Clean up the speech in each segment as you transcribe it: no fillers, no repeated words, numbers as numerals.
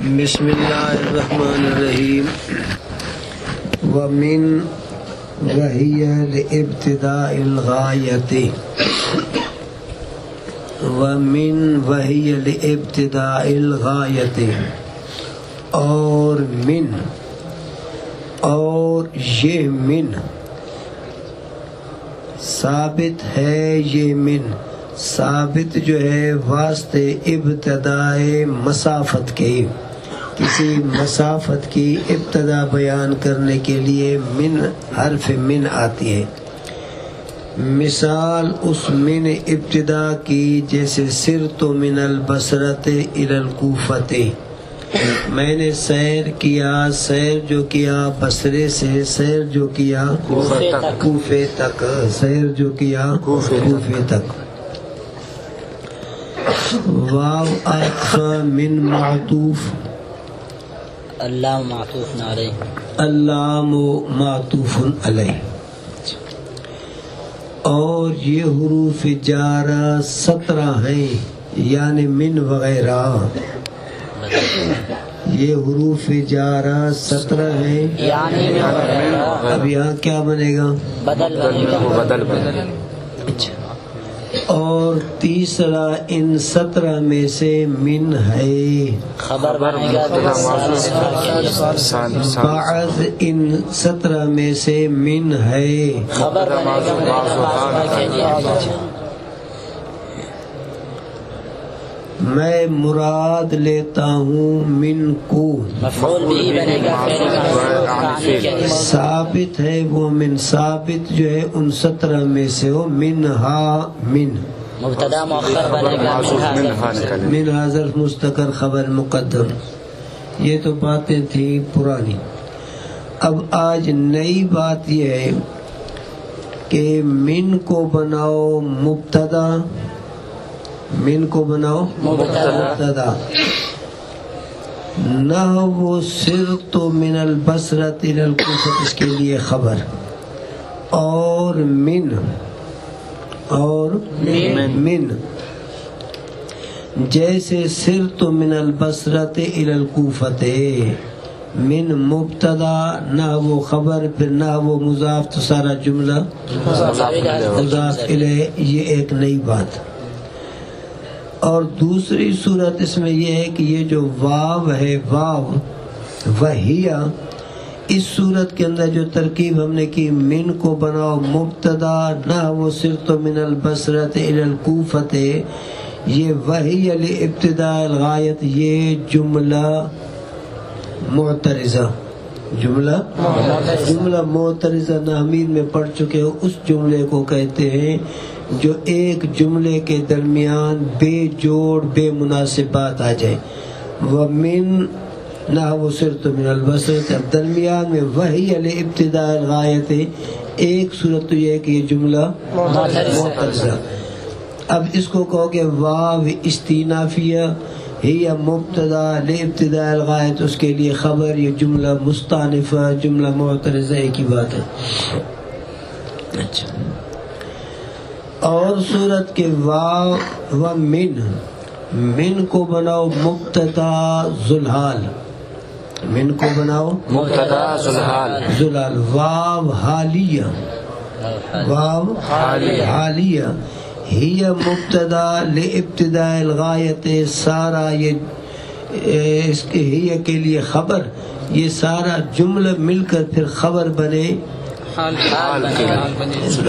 بسم اللہ الرحمن الرحیم ومن وہی لابتداء الغایت ومن وہی لابتداء الغایت اور من اور یہ من ثابت ہے، یہ من ثابت جو ہے واسطے ابتدائے مسافت کے، کسی مسافت کی ابتدا بیان کرنے کے لیے من حرف من آتی ہے۔ مثال اس من ابتدا کی جیسے سرت من البصرۃ الی الکوفۃ، میں نے سیر کیا، سیر جو کیا بصرے سے، سیر جو کیا کوفے تک، سیر جو کیا کوفے تک۔ واو آخا من معطوف، اللہ معطوف علیہ، اللہ معطوف علیہ، اور یہ حروف جارہ 17 ہیں، یعنی من وغیرہ، یہ حروف جارہ 17 ہیں، اب یہاں کیا بنے گا؟ بدل۔ اچھا، اور تیسرا ان 17 میں سے من ہے، خبر بنے گا، بعض ان 17 میں سے من ہے، خبر بنے گا۔ میں مراد لیتا ہوں من کو، مفعول بھی بنے گا، ثابت ہے وہ من، ثابت جو ہے ان 17 میں سے ہو، منہا من، مبتدا مؤخر بنے گا، من حاضر مستقر خبر مقدم۔ یہ تو باتیں تھیں پرانی۔ اب آج نئی بات یہ ہے کہ من کو بناؤ مبتدا، من کو بناؤ مبتدا، نحو سرت من البصرۃ الی الکوفۃ، اس کے لیے خبر، اور من جیسے سرت من البصرۃ الی الکوفۃ، من مبتدا نحو خبر، پھر نحو مضاف، تو سارا جملہ مضاف الیہ، یہ ایک نئی بات۔ اور دوسری صورت اس میں یہ ہے کہ یہ جو واو ہے، واو وہیہ، اس صورت کے اندر جو ترکیب ہم نے کی، من کو بناؤ مبتدا نحو سرت من البصرۃ الی الکوفۃ، یہ وہیہ لابتداء الغایت، یہ جملہ معترضہ، جملہ معترضہ نحوین میں پڑھ چکے ہو، اس جملے کو کہتے ہیں جو ایک جملے کے درمیان بے جوڑ بے مناسبات آ جائے۔ ومن نحو سرت من البصرۃ، اب درمیان میں وہی لابتداء الغایت، ایک صورت تو یہ ہے کہ یہ جملہ معترضہ۔ اب اس کو کہو کہ واو استینافیہ ہی مبتدا لابتداء الغایت، اس کے لیے خبر، یہ جملہ مستانفہ، جملہ معترضہ، ایک ہی بات ہے۔ اچھا، اور صورت کے واو و من کو بناؤ مبتدا ذوالحال، من کو بناؤ مبتدا ذوالحال، واو حالیہ، واو حالیہ ہی مبتدا لابتداء الغایت، سارا یہ اس کے ہی کے لیے خبر، یہ سارا جملہ مل کر پھر خبر بنے،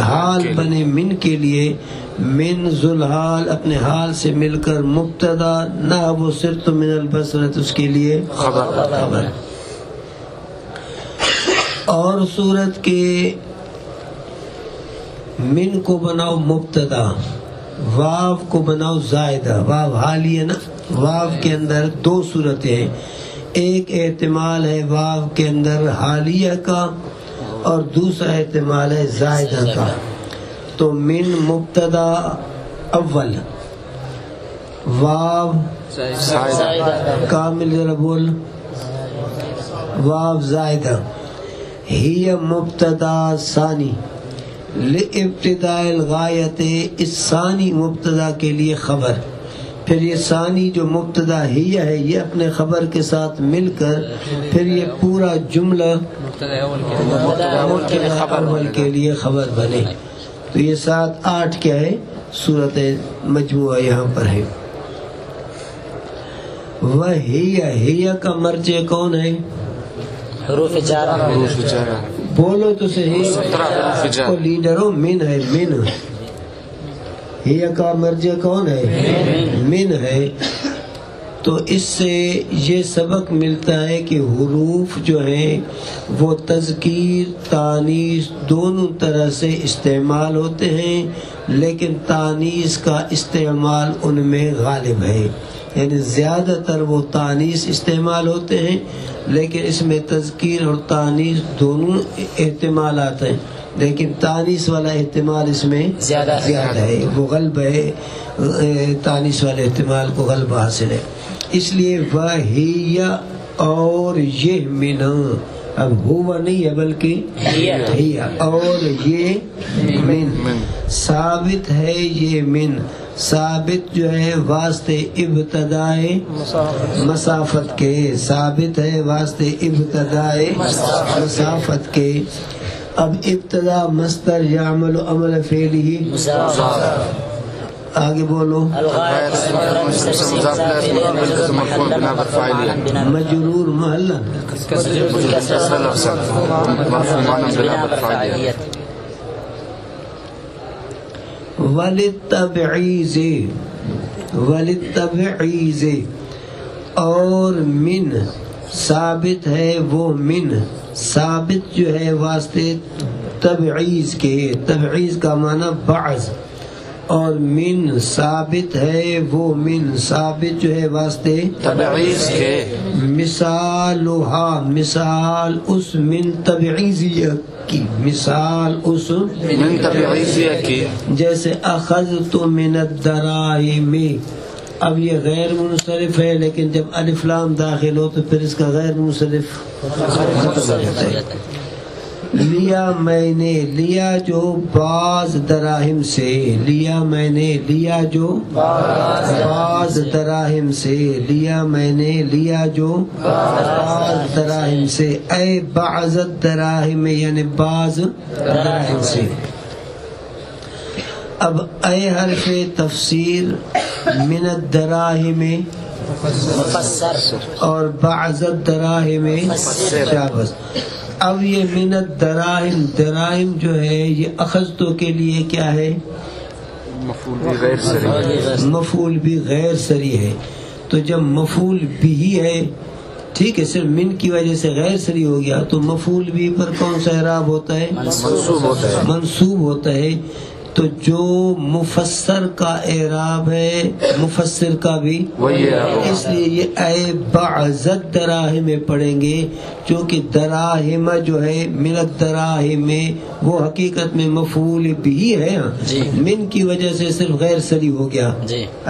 حال بنے من کے لیے، من ذوالحال اپنے حال سے مل کر مبتدا نحو سرت من البصرۃ، اس کے لیے خبر۔ اور صورت کے من کو بناؤ مبتدا، واو کو بناؤ زائدہ، واو حالیہ نا، واو کے اندر دو صورتیں ہیں، ایک احتمال ہے واو کے اندر حالیہ کا، اور دوسرا احتمال ہے زائدہ کا۔ تو من مبتدا اول، واو کامل، ذرا بول، واو زائدہ، ہی مبتدا ثانی لابتداء الغایت، اس ثانی مبتدا کے لیے خبر، پھر یہ ثانی جو مبتدا ہی ہے یہ اپنے خبر کے ساتھ مل کر پھر یہ پورا جملہ مبتدا اول کے لیے خبر بنے. تو یہ 7 8 کیا ہے صورت مجموعہ یہاں پر ہے. وَهِيَ کا مرجع کون ہے؟ حروف جارہ. بولو تو صحیح. او لیڈروں من ہے. من ہی کا مرجع کون ہے؟ من ہے. تو اس سے یہ سبق ملتا ہے کہ حروف جو ہیں وہ تذکیر تانیث دونوں طرح سے استعمال ہوتے ہیں، لیکن تانیث کا استعمال ان میں غالب ہے. یعنی زیادہ تر وہ تانیث استعمال ہوتے ہیں، لیکن اس میں تذکیر اور تانیث دونوں احتمالات ہیں، لیکن تانیث والا احتمال اس میں زیادہ ہے. وہ غلب ہے، تانیث والے احتمال کو غلب حاصل ہے. اس لیے وَهِيَ اور یہ من، اب ہوا نہیں ہے بلکہ ہی، اور یہ من ثابت ہے. یہ من ثابت جو ہے واسطے ابتدائے مسافت کے، ثابت ہے واسطے ابتدائے مسافت کے. اب ابتدا مصدر یعمل عمل فعلی، آگے بولو. مجرور محلا وللتبعیض اور من ثابت ہے. وہ من ثابت جو ہے واسطے تبعیض کے، تبعیض کا معنی بعض، اور من ثابت ہے. وہ من ثابت جو ہے واسطے تبعیض کے. مثالها مثال اس من تبعیضیہ کی، مثال اس من تبعیضیہ کی، جیسے اخذت من الدراہم. اب یہ غیر منصرف ہے، لیکن جب الف لام داخل ہو تو پھر اس کا غیر منصرف ختم ہو جاتا ہے. لیا میں نے، لیا جو بعض دراہم سے، لیا میں نے، لیا جو بعض دراہم سے، لیا میں نے، لیا جو بعض دراہم سے. اے بعض دراہم یعنی بعض دراہم سے. اب اے حرف تفسیر من الدراہم اور بعض الدراہم شابس. اب یہ من الدراہم، دراہم جو ہے یہ اخذتوں کے لیے کیا ہے؟ مفعول بھی غیر سری ہے. تو جب مفعول بھی ہے، ٹھیک ہے، صرف من کی وجہ سے غیر سری ہو گیا، تو مفعول بھی پر کون سا اعراب ہوتا ہے؟ منصوب ہوتا ہے. تو جو مفسر کا اعراب ہے مفسر کا بھی، اس لیے یہ اے بعض دراہم پڑھیں گے، کیونکہ دراہم جو ہے من الدراہم وہ حقیقت میں مفعول بھی ہے. من کی وجہ سے صرف غیر سری ہو گیا،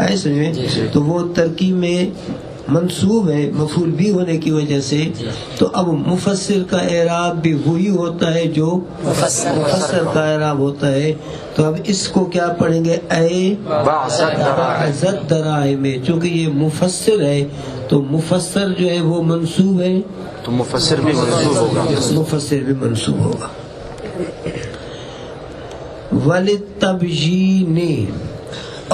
ایسے میں تو وہ ترکیب میں منصوب ہے مفعول بھی ہونے کی وجہ سے. تو اب مفسر کا اعراب بھی وہی ہوتا ہے جو مفسر کا اعراب ہوتا ہے. تو اب اس کو کیا پڑھیں گے؟ اے بعض دراہم. چونکہ یہ مفسر ہے تو مفسر جو ہے وہ منصوب ہے، تو مفسر بھی منصوب ہوگا. مفسر بھی منصوب ہوگا. وللتبیین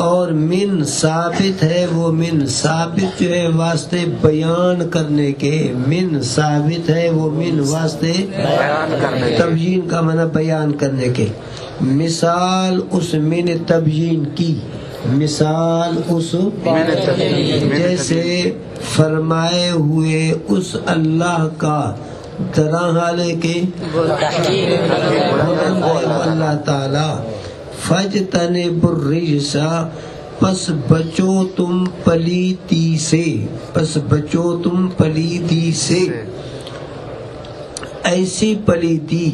اور من ثابت ہے. وہ من ثابت جو ہے واسطے بیان کرنے کے، من ثابت ہے وہ من واسطے بیان کرنے کے. تبیین کا معنی بیان کرنے کے. مثال اس من تبیین کی، مثال اس جیسے فرمائے ہوئے اس اللہ کا، درحالے کے اللہ تعالی. فَاجْتَنِبُوا الرِّجْسَ پس بچو تم پلیتی سے، پس بچو تم پلیتی سے. ایسی پلیتی،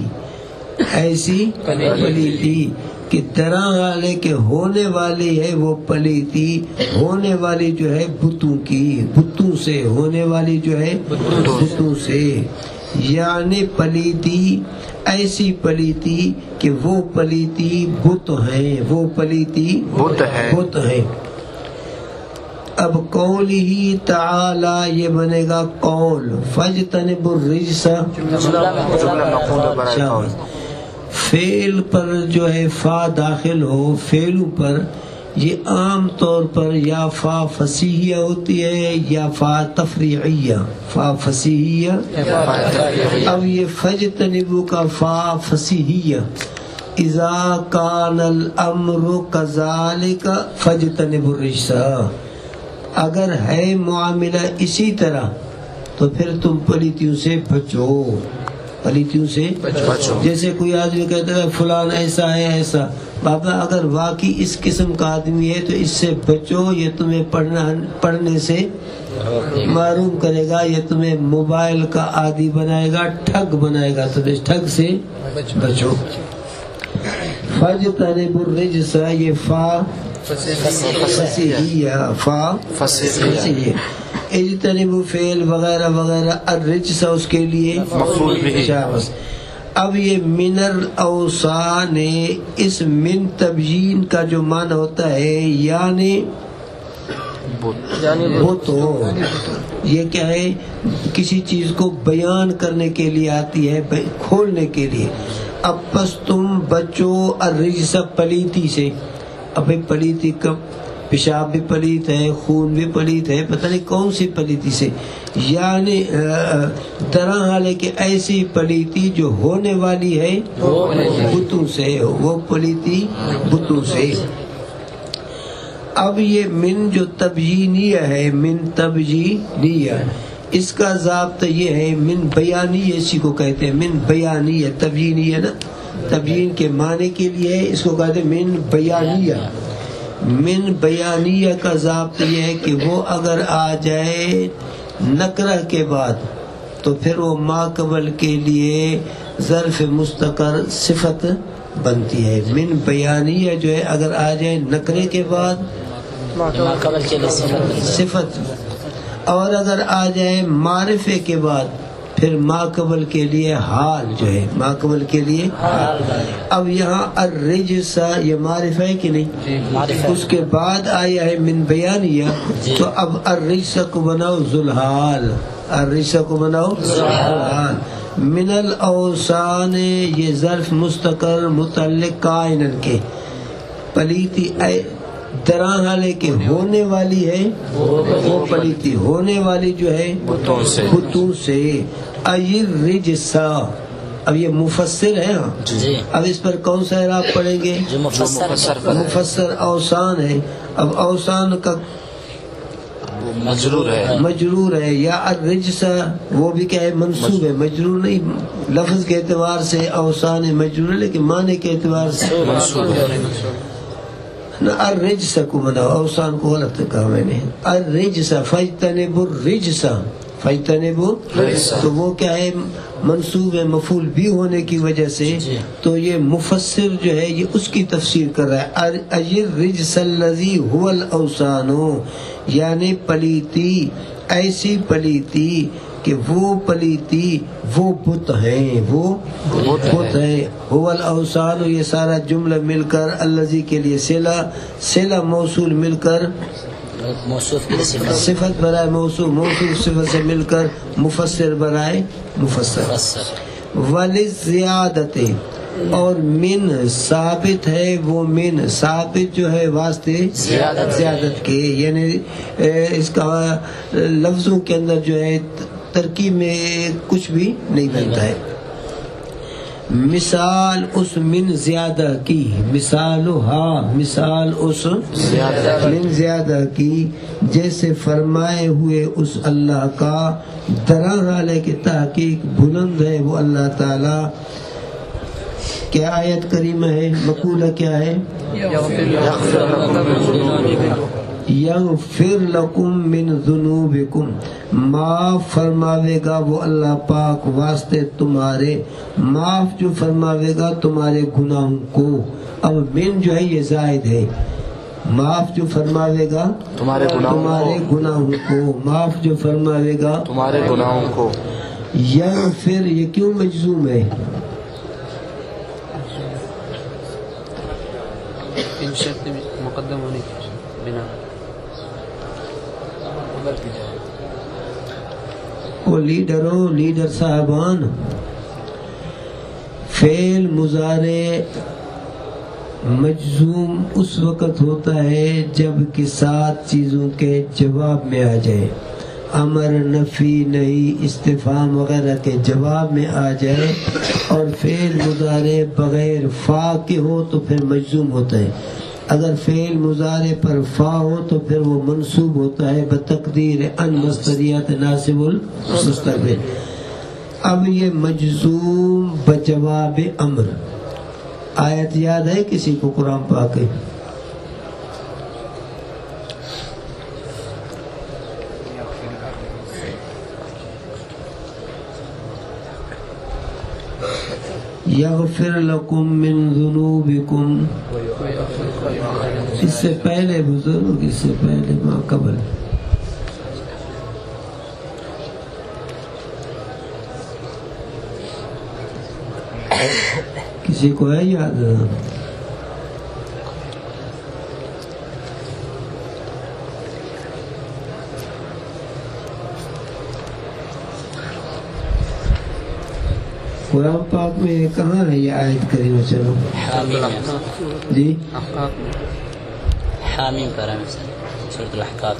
ایسی پلیتی کہ طرح والے کے ہونے والی ہے وہ پلیتی، ہونے والی جو ہے بتوں کی، بتوں سے ہونے والی جو ہے بتوں سے. یعنی پلیتی ایسی پلیتی کہ وہ پلیتی بت ہیں، وہ پلیتی بت ہیں. اب قولی تعالی یہ بنے گا قول، فاجتنبوا الرجس جملہ مفعول برائے قول. فعل پر جو ہے فا داخل ہو، فعلوں پر یہ عام طور پر یا فا فصیحیہ ہوتی ہے یا فا تفریعیہ. فا فصیحیہ، اب یہ فاجتنبوا کا فا فصیحیہ. اذا کان الامر کذالک فاجتنبوا الرجس، اگر ہے معاملہ اسی طرح تو پھر تم پلیتیوں سے بچو، پلیتیوں سے بچو. جیسے کوئی آدمی کہتا ہے فلان ایسا ہے ایسا، بابا اگر واقعی اس قسم کا آدمی ہے تو اس سے بچو، یہ تمہیں پڑھنے سے معروم کرے گا، یہ تمہیں موبائل کا عادی بنائے گا، ٹھگ بنائے گا، تو اس ٹھگ سے بچو. فاجتنبوا الرجس، یہ فا فصیحیہ، فا فصیحیہ. اجتنبوا فعل وغیرہ وغیرہ، الرجس اس کے لیے مفعول بھی. اب یہ من الاوثان، اس من تبیین کا جو معنی ہوتا ہے یعنی وہ تو یہ کیا ہے، کسی چیز کو بیان کرنے کے لیے آتی ہے، کھولنے کے لیے. اب پس تم بچو الرجس پلیتی سے. اب پلیتی کب، پیشاب بھی پلیت ہے، خون بھی پلیت ہے، پتہ نہیں کون سی پلیتی سے، یعنی طرح حالے کہ ایسی پلیتی جو ہونے والی ہے بتوں سے، وہ پلیتی بتوں سے. اب یہ من جو تبیینیہ ہے، من تبیینیہ، اس کا ضابطہ یہ ہے، من بیانیہ اسی کو کہتے ہیں، من بیانیہ. تبیینیہ نا، تبیین کے معنی کے لیے اس کو کہتے ہیں من بیانیہ. من بیانیہ کا ضابطہ یہ ہے کہ وہ اگر آ جائے نکرہ کے بعد تو پھر وہ ما قبل کے لیے ظرف مستقر صفت بنتی ہے. من بیانیہ جو ہے اگر آ جائے نکرے کے بعد ما قبل کے لیے صفت، اور اگر آ جائے معرفے کے بعد پھر ما قبل کے لیے حال جو ہے، ما قبل کے لیے حال. اب یہاں الرجس یہ معرفہ ہے کہ نہیں، اس کے بعد آیا ہے من بیانیہ، تو اب الرجس کو بناؤ ذوالحال، الرجس کو بناؤ ذوالحال. من الاوثان یہ ظرف مستقر متعلق کائنن کے، پلیتی دران حالے کے ہونے والی ہے، وہ پلیتی ہونے والی جو ہے بتوں سے. ایر رجسا، اب یہ مفسر ہے. اب اس پر کون سا اعراب پڑھیں گے؟ جو مفسر اوثان ہے. اب اوثان کا مجرور ہے، یا الرجسا وہ بھی کیا ہے، منصوب ہے، مجرور نہیں. لفظ کے اعتبار سے اوثان مجرور ہے لیکن معنی کے اعتبار سے منصوب ہے. الرجس کو بناؤ، اوثان کو غلط کہا میں نے. الرجس فاجتنبوا الرجس، فاجتنبوا، تو وہ کیا ہے، منصوب ہے مفعول بھی ہونے کی وجہ سے. تو یہ مفسر جو ہے یہ اس کی تفسیر کر رہا ہے. اجر رجس الذی هو الاوثان، یعنی پلیتی، ایسی پلیتی کہ وہ پلیتی وہ بت ہیں، وہ بت ہیں. هو الاوثان یہ سارا جملہ مل کر الذی کے لیے صلہ موصول مل کر صفت برائے موصول، موصول صفت سے مل کر مفسر برائے مفسر. وللزیادت، اور من ثابت ہے، وہ من ثابت جو ہے واسطے زیادت کے، یعنی اس کا لفظوں کے اندر جو ہے ترکیب میں کچھ بھی نہیں بنتا ہے. مثال اس من زیادہ کی، مثال اس من زیادہ کی، جیسے فرمائے ہوئے اس اللہ کا، دران حالے کی تحقیق بلند ہے وہ اللہ تعالی. کیا آیت کریمہ ہے، مقولہ کیا ہے، یغفر لکم من ذنوبکم، معاف فرماوے گا وہ اللہ پاک واسطے تمہارے، معاف جو فرماوے گا تمہارے گناہوں کو. اب من جو ہے یہ زائد ہے، معاف جو فرماوے گا تمہارے گناہوں کو، معاف جو فرماوے گا تمہارے گناہوں کو. یغفر یہ کیوں مجزوم ہے، ان شرط مقدم ہونے کی بنا وہ لیڈروں، لیڈر صاحبان، فعل مضارع مجزوم اس وقت ہوتا ہے جب کہ 7 چیزوں کے جواب میں آ جائے، امر، نفی، نہی، استفہام وغیرہ کے جواب میں آ جائے، اور فعل مضارع بغیر فا کے ہو تو پھر مجزوم ہوتا ہے، اگر فعل مضارع پر فا ہو تو پھر وہ منصوب ہوتا ہے بتقدیر ان مصدریات ناصب المستقبل۔ اب یہ مجزوم بجواب امر، آیت یاد ہے کسی کو قرآن پاک ہے؟ یغفر لکم من ذنوبکم، اس سے پہلے بزرگ، اس سے پہلے ماں قبل، کسی کو ہے یاد؟ قرآن پاک میں کہاں ہے یہ آیت کریمہ؟ چلو جی حامیم پر ہے سورۃ الاحقاف۔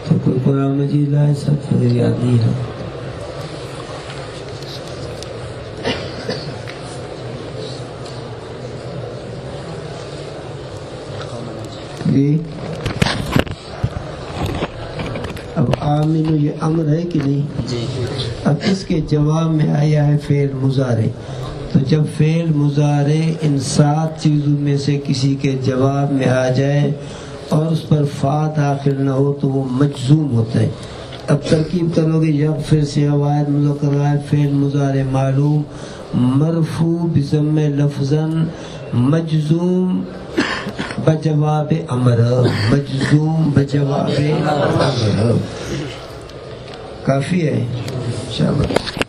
تو کوئی قرآن مجید لائے، سب سے یاد نہیں ہے۔ جی اب آمین یہ امر ہے کہ نہیں؟ جی اب اس کے جواب میں آیا ہے فعل مضارع، تو جب فعل مضارع ان 7 چیزوں میں سے کسی کے جواب میں آ جائے اور اس پر فا داخل نہ ہو تو وہ مجزوم ہوتا ہے۔ اب ترکیب کرو گے، جب پھر سے عوائد مذکر فعل مضارع معلوم مرفوع بضم لفظاً مجزوم بجواب امر، مجزوم بجواب امر، کافی ہے؟ شاباش۔